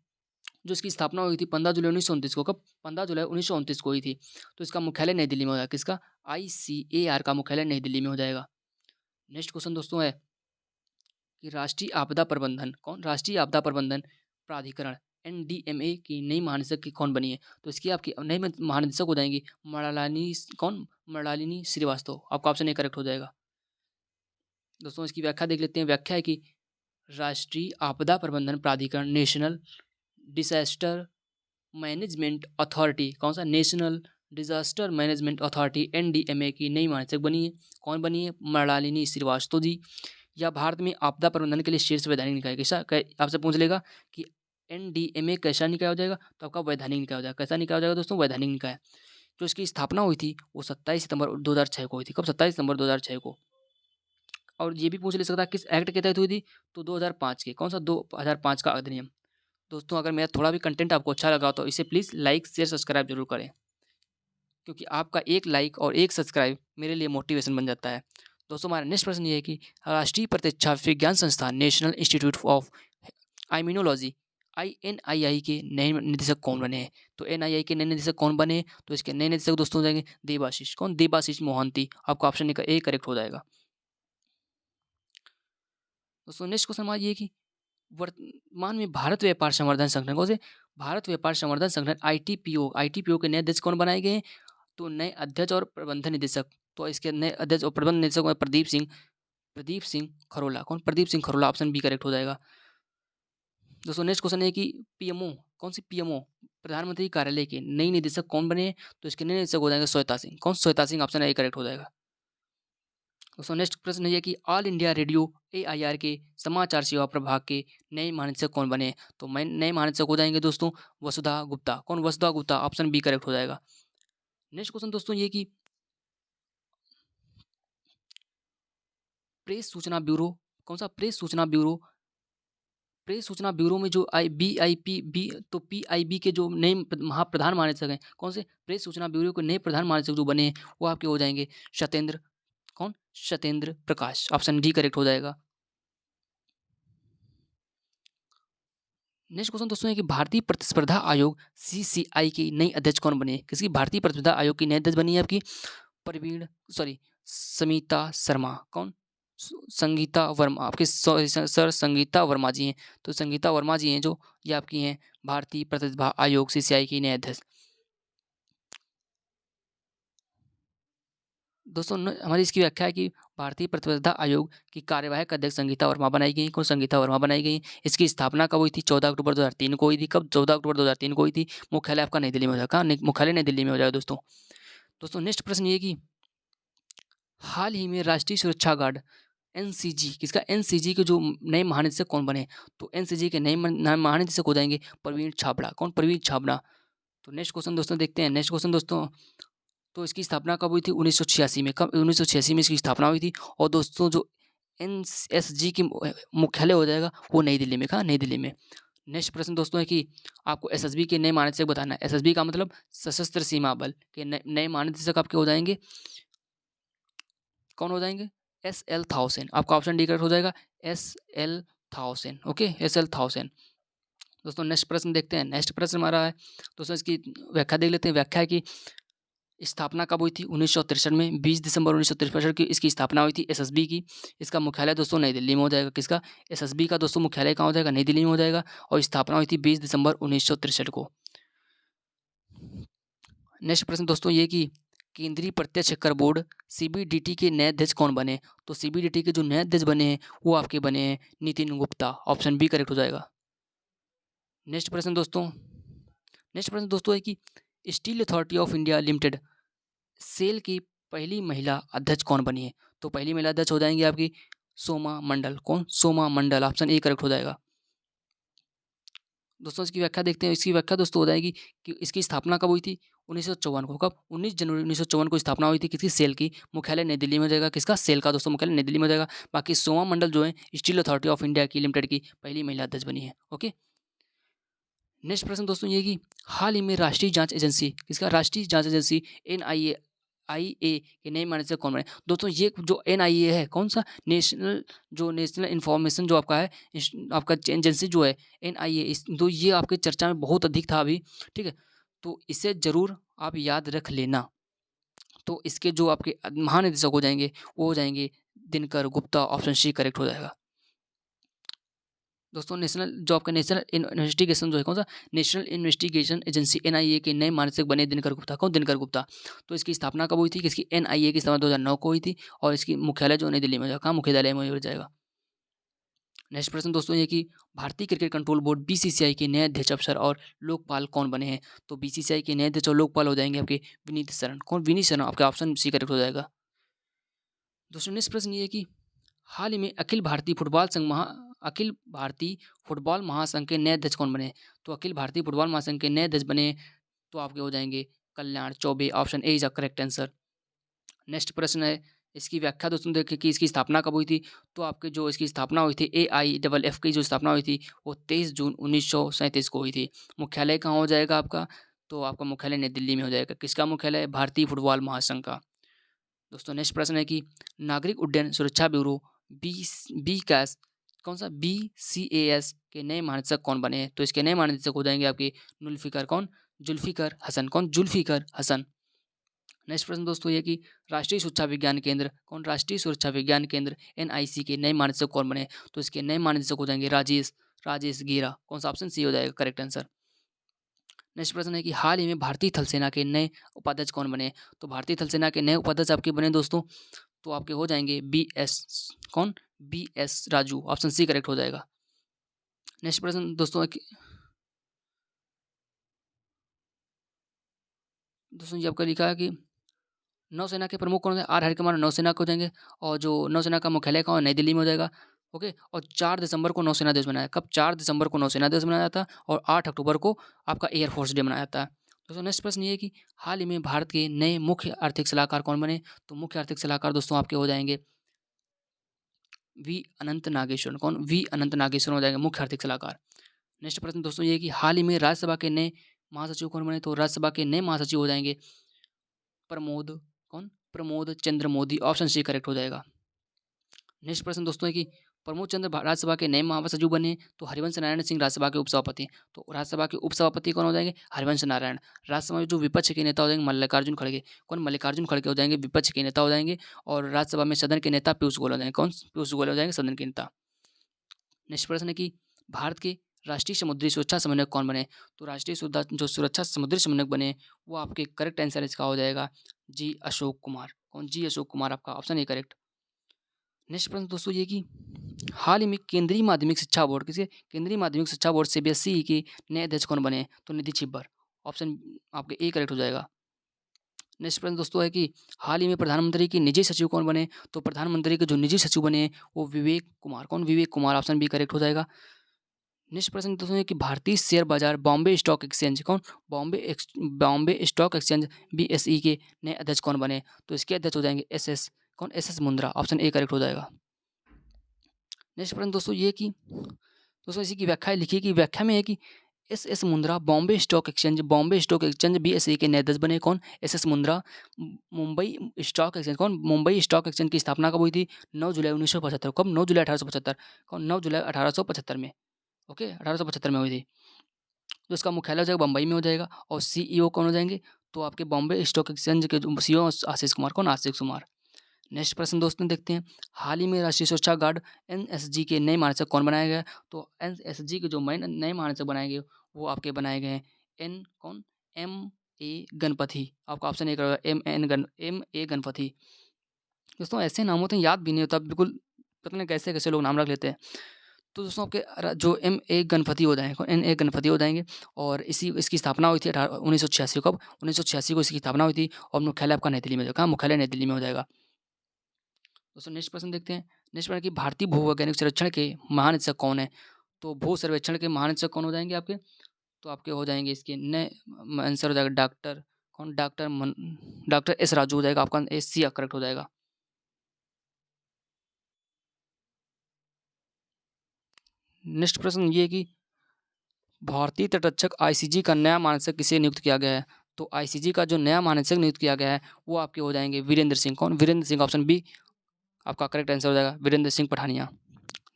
जो इसकी स्थापना हुई थी 15 जुलाई 1929 को। कब? 15 जुलाई 1929 को हुई थी। तो इसका मुख्यालय नई दिल्ली में हो जाएगा। किसका? ICAR का मुख्यालय नई दिल्ली में हो जाएगा। नेक्स्ट क्वेश्चन दोस्तों है कि राष्ट्रीय आपदा प्रबंधन। कौन? राष्ट्रीय आपदा प्रबंधन प्राधिकरण NDMA की नई महानिदेशक की कौन बनी है? तो इसकी आपकी नई महानिदेशक हो जाएंगी मृणालिनी। कौन? मृणालिनी श्रीवास्तव। आपका ऑप्शन ए करेक्ट हो जाएगा। दोस्तों इसकी व्याख्या देख लेते हैं। व्याख्या है कि राष्ट्रीय आपदा प्रबंधन प्राधिकरण नेशनल डिजास्टर मैनेजमेंट अथॉरिटी। कौन सा? National disaster management authority NDMA की नई महानिदेशक बनी है। कौन बनी है? मृणालिनी श्रीवास्तव जी। या भारत में आपदा प्रबंधन के लिए शीर्ष वैधानिक निकाय। कैसा? आपसे पूछ लेगा कि NDMA कैसा निकाय हो जाएगा? तो आपका वैधानिक निकाय हो जाएगा। कैसा निकाय हो जाएगा दोस्तों? वैधानिक निकाय। जो इसकी स्थापना हुई थी वो 27 सितंबर 2006 को हुई थी। कब? 27 सितंबर 2006 को। और ये भी पूछ ले सकता है किस एक्ट के तहत हुई थी? तो 2005 के। कौन सा? 2005 का अधिनियम। दोस्तों अगर मेरा थोड़ा भी कंटेंट आपको अच्छा लगा तो इसे प्लीज़ लाइक शेयर सब्सक्राइब जरूर करें, क्योंकि आपका एक लाइक और एक सब्सक्राइब मेरे लिए मोटिवेशन बन जाता है। दोस्तों हमारा नेक्स्ट प्रश्न ये है कि राष्ट्रीय प्रतिरक्षा विज्ञान संस्थान national institute of immunology INII के नए निदेशक कौन बने हैं? तो NII के नए निदेशक कौन बने हैं? तो इसके नए निदेशक दोस्तों हो जाएंगे देबाशीष। कौन? देबाशीष मोहंती। आपका ऑप्शन ए करेक्ट हो जाएगा। दोस्तों नेक्स्ट क्वेश्चन हमारा ये है कि वर्तमान में भारत व्यापार संवर्धन संगठन। कौन से? भारत व्यापार संवर्धन संगठन ITPO के नए अध्यक्ष कौन बनाए गए हैं? तो नए अध्यक्ष और प्रबंधन निदेशक। तो इसके नए अध्यक्ष और प्रबंधन निदेशक में प्रदीप सिंह खरोला। कौन? Pradeep Singh Kharola. Option B correct हो जाएगा। दोस्तों नेक्स्ट क्वेश्चन है कि PMO। कौन सी? PMO प्रधानमंत्री कार्यालय के नई निदेशक कौन बने हैं? तो इसके नए निदेशक हो जाएंगे श्वेता सिंह। कौन? Shweta Singh. Option A correct हो जाएगा। दोस्तों नेक्स्ट प्रश्न ये कि ऑल इंडिया रेडियो AIR के समाचार सेवा प्रभाग के नए महानिदेशक कौन बने? तो नए महानिदेशक हो जाएंगे दोस्तों वसुधा गुप्ता। कौन? वसुधा गुप्ता। ऑप्शन बी करेक्ट हो जाएगा। नेक्स्ट क्वेश्चन दोस्तों ये कि प्रेस सूचना ब्यूरो। कौन सा? प्रेस सूचना ब्यूरो में जो BIP तो PIB के जो नए महाप्रधान महानिदेशक हैं। कौन से? प्रेस सूचना ब्यूरो के नए प्रधान महानिदेशक जो बने हैं वो आपके हो जाएंगे सत्येंद्र। कौन? सत्येंद्र प्रकाश। ऑप्शन डी करेक्ट हो जाएगा। नेक्स्ट क्वेश्चन दोस्तों है कि भारतीय प्रतिस्पर्धा आयोग CCI की नई अध्यक्ष कौन बने? किसकी? भारतीय प्रतिस्पर्धा आयोग की नई अध्यक्ष बनी है आपकी समिता शर्मा। कौन? संगीता वर्मा। आपके सर संगीता वर्मा जी हैं। तो संगीता वर्मा जी हैं जो ये आपकी हैं भारतीय प्रतिस्पर्धा आयोग CCI की नई अध्यक्ष। दोस्तों हमारी इसकी व्याख्या है कि भारतीय प्रतिस्पर्धा आयोग की कार्यवाहक अध्यक्ष संगीता वर्मा बनाई गई। कौन? संगीता वर्मा बनाई गई। इसकी स्थापना कब हुई थी? 14 अक्टूबर 2003 को हुई थी। कब? 14 अक्टूबर 2003 को हुई थी। मुख्यालय आपका नई दिल्ली में हो जाएगा। मुख्यालय नई दिल्ली में हो जाएगा दोस्तों नेक्स्ट प्रश्न ये कि हाल ही में राष्ट्रीय सुरक्षा गार्ड NCG किसका? NCG के जो नए महानिदेशक कौन बने? तो NCG के नए महानिदेशक हो जाएंगे प्रवीण छाबड़ा। कौन? प्रवीण छाबड़ा। तो नेक्स्ट क्वेश्चन दोस्तों देखते हैं। नेक्स्ट क्वेश्चन दोस्तों तो इसकी स्थापना कब हुई थी? 1986 में। कब? 1986 में इसकी स्थापना हुई थी। और दोस्तों जो NSG की मुख्यालय हो जाएगा वो नई दिल्ली में। कहाँ? नई दिल्ली में। नेक्स्ट प्रश्न दोस्तों है कि आपको SSB के नए महानिदेशक बताना है। SSB का मतलब सशस्त्र सीमा बल के नए महानिदेशक आपके हो जाएंगे। कौन हो जाएंगे? SL थाउसेन। आपका ऑप्शन डी करेक्ट हो जाएगा। SL थाउसेन। ओके, SL थाउसेन। दोस्तों नेक्स्ट प्रश्न देखते हैं। नेक्स्ट प्रश्न हमारा है दोस्तों इसकी व्याख्या देख लेते हैं। व्याख्या है कि स्थापना कब हुई थी? 1963 में। 20 दिसंबर 1963 की इसकी स्थापना हुई थी SSB की। इसका मुख्यालय दोस्तों नई दिल्ली में हो जाएगा। किसका? SSB का दोस्तों मुख्यालय कहाँ हो जाएगा? नई दिल्ली में हो जाएगा। और स्थापना हुई थी 20 दिसंबर 1963 को। नेक्स्ट प्रश्न दोस्तों ये कि केंद्रीय प्रत्यक्ष कर बोर्ड CBDT के नए अध्यक्ष कौन बने? तो CBDT के जो नए अध्यक्ष बने हैं वो आपके बने हैं Nitin Gupta. Option B correct हो जाएगा। नेक्स्ट प्रश्न दोस्तों है कि Steel Authority of India Limited SAIL की पहली महिला अध्यक्ष कौन बनी है? तो पहली महिला अध्यक्ष हो जाएंगी आपकी सोमा मंडल। कौन? सोमा मंडल। ऑप्शन ए करेक्ट हो जाएगा। दोस्तों इसकी व्याख्या देखते हैं। इसकी व्याख्या दोस्तों हो जाएगी कि इसकी स्थापना कब हुई थी? 1954 को। कब? 19 जनवरी 1954 को स्थापना हुई थी। किसकी? सेल की। मुख्यालय नई दिल्ली में हो जाएगा। किसका? सेल का दोस्तों मुख्यालय नई दिल्ली में हो जाएगा। बाकी सोमा मंडल जो है स्टील अथॉरिटी ऑफ इंडिया की लिमिटेड की पहली महिला अध्यक्ष बनी है। ओके, नेक्स्ट प्रश्न दोस्तों ये कि हाल ही में राष्ट्रीय जांच एजेंसी, किसका राष्ट्रीय जांच एजेंसी एनआईए के नए मानक से कौन बने? दोस्तों ये जो एनआईए है कौन सा, नेशनल इंफॉर्मेशन जो आपका है आपका एजेंसी जो है एनआईए, तो ये आपके चर्चा में बहुत अधिक था अभी, ठीक है, तो इसे जरूर आप याद रख लेना। तो इसके जो आपके महानिदेशक हो जाएंगे वो हो जाएंगे Dinkar Gupta, option C correct हो जाएगा। दोस्तों नेशनल जो आपका नेशनल इन्वेस्टिगेशन जो है कौन सा, नेशनल इन्वेस्टिगेशन एजेंसी एनआईए के नए मानसिक बने दिनकर गुप्ता। कौन, दिनकर गुप्ता। तो इसकी स्थापना कब हुई थी, किसकी, एनआईए की स्थापना 2009 को हुई थी और इसकी मुख्यालय जो नई दिल्ली में, कहाँ मुख्यालय में हो जाएगा। नेक्स्ट प्रश्न दोस्तों ये कि भारतीय क्रिकेट कंट्रोल बोर्ड बीसीसीआई के नए अध्यक्ष अफसर और लोकपाल कौन बने हैं? तो बीसीसीआई के नए अध्यक्ष और लोकपाल हो जाएंगे आपके विनीत शरण। कौन, विनीत शरण, आपका ऑप्शन सी करेक्ट हो जाएगा। दोस्तों नेक्स्ट प्रश्न ये है कि हाल ही में अखिल भारतीय फुटबॉल महासंघ के नए अध्यक्ष कौन बने? तो अखिल भारतीय फुटबॉल महासंघ के नए अध्यक्ष बने तो आपके हो जाएंगे Kalyan Chaubey, option A is a correct answer. Next प्रश्न है, इसकी व्याख्या दोस्तों देखिए कि इसकी स्थापना कब हुई थी। तो आपके जो इसकी स्थापना हुई थी AIFF की जो स्थापना हुई थी वो 23 जून 1937 को हुई थी। मुख्यालय कहाँ हो जाएगा आपका, तो आपका मुख्यालय नई दिल्ली में हो जाएगा। किसका मुख्यालय, भारतीय फुटबॉल महासंघ का। दोस्तों नेक्स्ट प्रश्न है कि नागरिक उड्डयन सुरक्षा ब्यूरो बी बी कैस कौन सा BCAS के नए महानिदेशक कौन बने हैं? तो इसके नए महानिदेशक हो जाएंगे आपके जुल्फिकर हसन। कौन, जुल्फिकर हसन। नेक्स्ट प्रश्न दोस्तों ये कि राष्ट्रीय सुरक्षा विज्ञान केंद्र राष्ट्रीय सुरक्षा विज्ञान केंद्र NIC के नए महानिदेशक कौन बने? तो इसके नए महानिदेशक हो जाएंगे राजेश गेरा। कौन सा, ऑप्शन सी हो जाएगा करेक्ट आंसर। नेक्स्ट प्रश्न है कि हाल ही में भारतीय थल सेना के नए उपाध्यक्ष कौन बने? तो भारतीय थल सेना के नए उपाध्यक्ष आपके बने दोस्तों तो आपके हो जाएंगे BS Raju, option C correct हो जाएगा। नेक्स्ट प्रश्न दोस्तों ये आपका लिखा है कि नौसेना के प्रमुख कौन है, आर हरिकुमार नौसेना को जाएंगे और जो नौसेना का मुख्यालय कहाँ नई दिल्ली में हो जाएगा। ओके, और 4 दिसंबर को नौसेना दिवस मनाया, कब, 4 दिसंबर को नौसेना दिवस मनाया जाता है और 8 अक्टूबर को आपका एयरफोर्स डे मनाया जाता है। दोस्तों नेक्स्ट प्रश्न ये है कि हाल ही में भारत के नए मुख्य आर्थिक सलाहकार कौन बने? तो मुख्य आर्थिक सलाहकार दोस्तों आपके हो जाएंगे अनंत नागेश्वर। कौन, अनंत नागेश्वर हो जाएंगे मुख्य आर्थिक सलाहकार। नेक्स्ट प्रश्न दोस्तों ये है कि हाल ही में राज्यसभा के नए महासचिव कौन बने? तो राज्यसभा के नए महासचिव हो जाएंगे प्रमोद चंद्र मोदी, ऑप्शन सी करेक्ट हो जाएगा। नेक्स्ट प्रश्न दोस्तों है कि प्रमोद चंद्र राज्यसभा के नए महासचिव बने तो हरिवंश नारायण सिंह राज्यसभा के उपसभापति। तो राज्यसभा के उपसभापति कौन हो जाएंगे, हरिवंश नारायण। राज्यसभा में जो विपक्ष के नेता हो जाएंगे मल्लिकार्जुन खड़गे। कौन, मल्लिकार्जुन खड़गे हो जाएंगे विपक्ष के नेता हो जाएंगे और राज्यसभा में सदन के नेता पीयूष गोयल हो जाएंगे। कौन, पीयूष गोयल हो जाएंगे सदन के नेता। नेक्स्ट प्रश्न है कि भारत के राष्ट्रीय समुद्री सुरक्षा समन्वयक कौन बने? तो जो सुरक्षा समुद्री समन्वयक बने वो आपके करेक्ट आंसर इसका हो जाएगा जी अशोक कुमार। कौन, जी अशोक कुमार, आपका ऑप्शन ए करेक्ट। नेक्स्ट प्रश्न दोस्तों ये कि हाल ही में केंद्रीय माध्यमिक शिक्षा बोर्ड CBSE के नए अध्यक्ष कौन बने? तो निधि छिब्बर, ऑप्शन आपके ए करेक्ट हो जाएगा। नेक्स्ट प्रश्न दोस्तों है कि हाल ही में प्रधानमंत्री के निजी सचिव कौन बने? तो प्रधानमंत्री के जो निजी सचिव बने वो विवेक कुमार। कौन, Vivek Kumar, option B correct हो जाएगा। नेक्स्ट प्रश्न दोस्तों है कि भारतीय शेयर बाजार Bombay stock exchange Bombay stock exchange BSE के नए अध्यक्ष कौन बने? तो इसके अध्यक्ष हो जाएंगे SS Mundra, option A correct हो जाएगा। नेक्स्ट प्रश्न दोस्तों ये कि दोस्तों इसी की व्याख्या लिखी कि व्याख्या में है कि SS Mundra Bombay stock exchange BSE के नए अध्यक्ष बने। कौन, SS Mundra. Mumbai stock exchange Mumbai stock exchange की स्थापना कब हुई थी? 9 जुलाई 1975। कब, 9 जुलाई 1875। कौन, 9 जुलाई 1875 में। ओके, 1875 में हुई थी। तो इसका मुख्यालय हो जाएगा बम्बई में हो जाएगा और CEO कौन हो जाएंगे? तो आपके बॉम्बे स्टॉक एक्सचेंज के जो CEO आशीष कुमार। कौन, आशीष कुमार। नेक्स्ट प्रश्न दोस्तों देखते हैं, हाल ही में राष्ट्रीय सुरक्षा गार्ड NSG के नए महानिदेशक कौन बनाया गया? तो NSG के जो नए महानिदेशक बनाए गए वो आपके बनाए गए हैं MA गणपति। आपका ऑप्शन ए करेगा MA गणपति। दोस्तों ऐसे नाम होते हैं याद भी नहीं होता बिल्कुल, पता नहीं कैसे कैसे लोग नाम रख लेते हैं। तो दोस्तों आपके जो MA गणपति हो जाएंगे, NA गणपति हो जाएंगे और इसकी स्थापना हुई थी 1986। कब, 1986 को इसकी स्थापना हुई थी और मुख्यालय आपका नई दिल्ली में हो जाएगा। मुख्यालय नई दिल्ली में हो जाएगा। दोस्तों नेक्स्ट प्रश्न देखते हैं। नेक्स्ट प्रश्न कि भारतीय भूवैज्ञानिक सर्वेक्षण के महानिदेशक कौन है? तो भू सर्वेक्षण के महानिदेशक कौन हो जाएंगे आपके? तो आपके हो जाएंगे इसके नए आंसर हो जाएगा डॉक्टर S राजू हो जाएगा। आपका SC करेक्ट हो जाएगा। नेक्स्ट प्रश्न ये कि भारतीय तटरक्षक आईसीजी का नया महानिदेशक किसे नियुक्त किया गया है? तो आईसीजी का जो नया महानिदेशक नियुक्त किया गया है वो आपके हो जाएंगे वीरेंद्र सिंह। कौन? वीरेंद्र सिंह। ऑप्शन बी आपका करेक्ट आंसर हो जाएगा, वीरेंद्र सिंह पठानिया।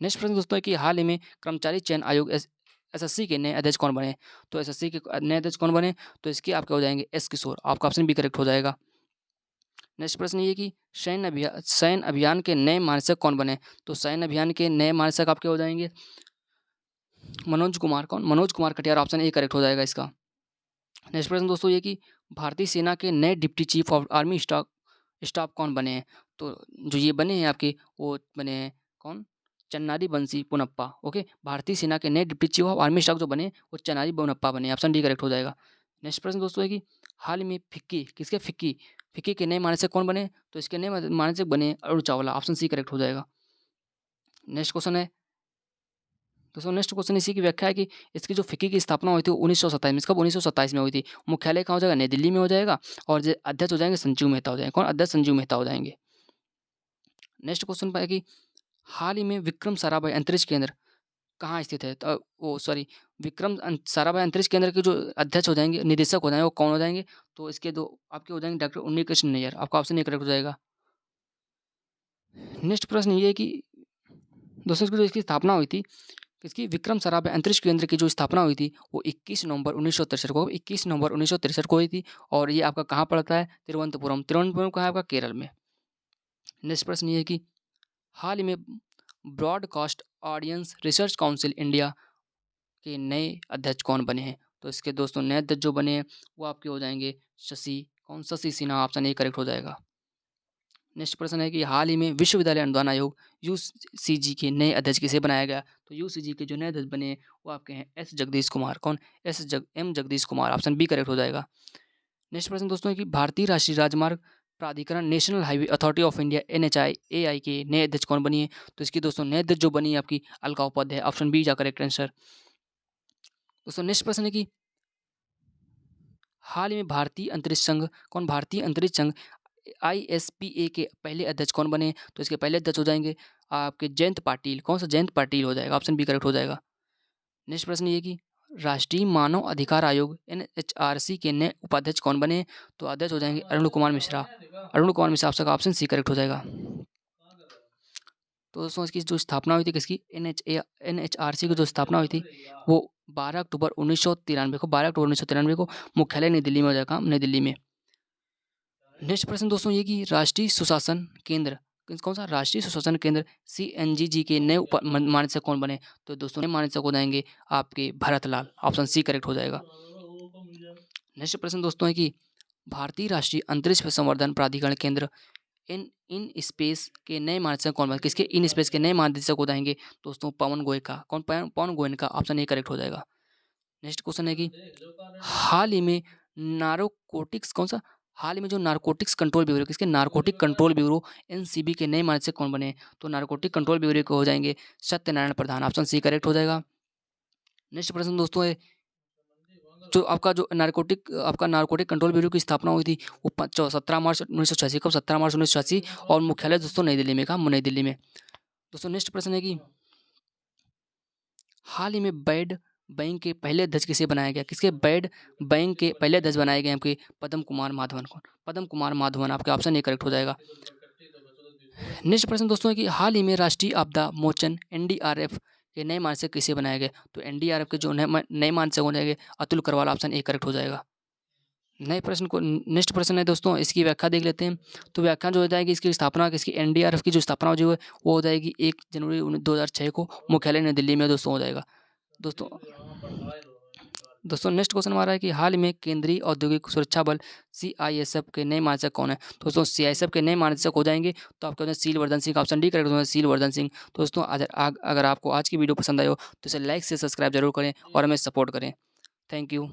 नेक्स्ट प्रश्न दोस्तों है कि हाल ही में कर्मचारी चयन आयोग एसएससी के नए अध्यक्ष कौन बने? तो एसएससी के नए अध्यक्ष कौन बने? तो इसके आपके हो जाएंगे एस किशोर। आपका ऑप्शन बी करेक्ट हो जाएगा। नेक्स्ट प्रश्न ये कि सैन्य अभियान के नए महानिदेशक कौन बने? तो सैन्य अभियान के नए महानिदेशक आपके हो जाएंगे मनोज कुमार। कौन? Manoj Kumar Katiyar. Option A correct हो जाएगा इसका। नेक्स्ट प्रश्न दोस्तों ये कि भारतीय सेना के नए deputy chief of army staff कौन बने हैं? तो जो ये बने हैं आपके वो बने हैं कौन? चन्नारी बंसी पुनप्पा। ओके, भारतीय सेना के नए deputy chief of army staff जो बने वो चन्नारी पुनप्पा बने। ऑप्शन डी करेक्ट हो जाएगा। नेक्स्ट प्रश्न दोस्तों है कि हाल ही में फिक्की के नए महानिदेशक कौन बने? तो इसके नए महानिदेशक बने Arun Chawla. Option C correct हो जाएगा। नेक्स्ट क्वेश्चन है दोस्तों, नेक्स्ट क्वेश्चन इसी की व्याख्या है कि इसकी जो फिक्की की स्थापना हुई थी 1927 में। कब? 1927 में हुई थी। मुख्यालय कहाँ हो जाएगा? नई दिल्ली में हो जाएगा। और जो अध्यक्ष हो जाएंगे संजीव मेहता हो जाएंगे। कौन? अध्यक्ष संजीव मेहता हो जाएंगे। नेक्स्ट क्वेश्चन पर है कि हाल ही में विक्रम साराभाई अंतरिक्ष केंद्र कहाँ स्थित है? विक्रम साराभाई अंतरिक्ष केंद्र के जो अध्यक्ष हो जाएंगे, निदेशक हो जाएंगे, वो कौन हो जाएंगे? तो इसके दो आपके हो जाएंगे डॉक्टर उन्नी कृष्ण नैयर। आपका ऑप्शन ए करेक्ट हो जाएगा। नेक्स्ट प्रश्न ये है कि दोस्तों इसकी जो इसकी स्थापना हुई थी किसकी? विक्रम साराभाई अंतरिक्ष केंद्र की जो स्थापना हुई थी वो 21 नवंबर 1963 को 21 नवंबर 1963 को हुई थी। और ये आपका कहाँ पड़ता है? तिरुवनंतपुरम। तिरुवनंतपुरम कहाँ है आपका? केरल में। नेक्स्ट प्रश्न ये है कि हाल ही में broadcast audience research council India के नए अध्यक्ष कौन बने हैं? तो इसके दोस्तों नए अध्यक्ष जो बने हैं वो आपके हो जाएंगे Shashi Sinha. Option A correct हो जाएगा। नेक्स्ट प्रश्न है कि हाल ही में विश्वविद्यालय अनुदान आयोग यूसीजी के नए अध्यक्ष किसे बनाया गया? तो यूसीजी के जो नए अध्यक्ष बने वो आपके हैं एस जगदीश कुमार। कौन? M Jagdish Kumar. Option B correct हो जाएगा। नेक्स्ट प्रश्न दोस्तों है कि भारतीय राष्ट्रीय राजमार्ग प्राधिकरण national highway authority of India NHAI के नए अध्यक्ष कौन बनी है? तो इसकी दोस्तों नए अध्यक्ष जो बनी है आपकी अलका उपाध्याय। ऑप्शन बी जा करेक्ट आंसर। दोस्तों नेक्स्ट प्रश्न है कि हाल ही में भारतीय अंतरिक्ष संघ कौन? भारतीय अंतरिक्ष संघ ISPA के पहले अध्यक्ष कौन बने? तो इसके पहले अध्यक्ष हो जाएंगे आपके जयंत पाटिल। कौन सा? जयंत पाटिल हो जाएगा। ऑप्शन बी करेक्ट हो जाएगा। नेक्स्ट प्रश्न ये कि राष्ट्रीय मानव अधिकार आयोग NHRC के नए उपाध्यक्ष कौन बने? तो अध्यक्ष हो जाएंगे अरुण कुमार मिश्रा। अरुण कुमार मिश्रा। आपका ऑप्शन सी करेक्ट हो जाएगा। तो दोस्तों इसकी जो स्थापना हुई थी किसकी? NHRC की जो स्थापना हुई थी वो 12 अक्टूबर 1993 को मुख्यालय नई दिल्ली में हो जाएगा। नई दिल्ली में। नेक्स्ट प्रश्न दोस्तों ये कि राष्ट्रीय सुशासन केंद्र कौन सा? राष्ट्रीय सुशासन केंद्र CNGG के नए महानिदेशक कौन बने? तो दोस्तों नए महानिदेशक हो जाएंगे आपके Bharat Lal. Option C correct हो जाएगा। नेक्स्ट प्रश्न दोस्तों है कि भारतीय राष्ट्रीय अंतरिक्ष संवर्धन प्राधिकरण केंद्र इन स्पेस के नए महानिदेशक कौन बने? किसके? इन स्पेस के नए महानिदेशक हो जाएंगे दोस्तों पवन गोयनका। कौन? Pawan Goenka. Option A correct हो जाएगा। नेक्स्ट क्वेश्चन है कि हाल ही में नारकोटिक्स कौन सा? हाल ही में जो नारकोटिक्स कंट्रोल ब्यूरो किसके? नारकोटिक कंट्रोल ब्यूरो NCB के नए महानिदेशक कौन बने? तो नारकोटिक कंट्रोल ब्यूरो के हो जाएंगे सत्यनारायण प्रधान। ऑप्शन सी करेक्ट हो जाएगा। नेक्स्ट प्रश्न दोस्तों है जो आपका नारकोटिक कंट्रोल ब्यूरो की स्थापना हुई थी वो 17 मार्च 1986। कब? 17 मार्च 1986। और मुख्यालय दोस्तों नई दिल्ली में। कहाँ? नई दिल्ली में। दोस्तों नेक्स्ट प्रश्न है कि हाल ही में बैड बैंक के पहले अध्यक्ष किसे बनाया गया? किसके? बैड बैंक के पहले अध्यक्ष बनाए गए आपके पद्म कुमार माधवन। कौन? पद्म कुमार माधवन। आपका ऑप्शन ए करेक्ट हो जाएगा। नेक्स्ट प्रश्न दोस्तों है कि हाल ही में राष्ट्रीय आपदा मोचन NDRF के नए महानिदेशक किसे बनाए गए? तो NDRF के जो नए महानिदेशक हो जाएंगे Atul Karwal. Option A correct हो जाएगा। नए प्रश्न को नेक्स्ट प्रश्न है दोस्तों इसकी व्याख्या देख लेते हैं। तो व्याख्या जो हो जाएगी इसकी स्थापना किसकी? NDRF की जो स्थापना जो है वो हो जाएगी 1 जनवरी 2006 को मुख्यालय नई दिल्ली में दोस्तों हो जाएगा। दोस्तों नेक्स्ट क्वेश्चन हमारा है कि हाल ही में केंद्रीय औद्योगिक सुरक्षा बल CISF के नए महानिदेशक कौन है? दोस्तों CISF के नए महानिदेशक हो जाएंगे तो आपके होते हैं सीलवर्धन सिंह। ऑप्शन डी करेक्ट होगा, सीलवर्धन सिंह। दोस्तों अगर आपको आज की वीडियो पसंद आई हो तो इसे लाइक से सब्सक्राइब जरूर करें और हमें सपोर्ट करें। Thank you.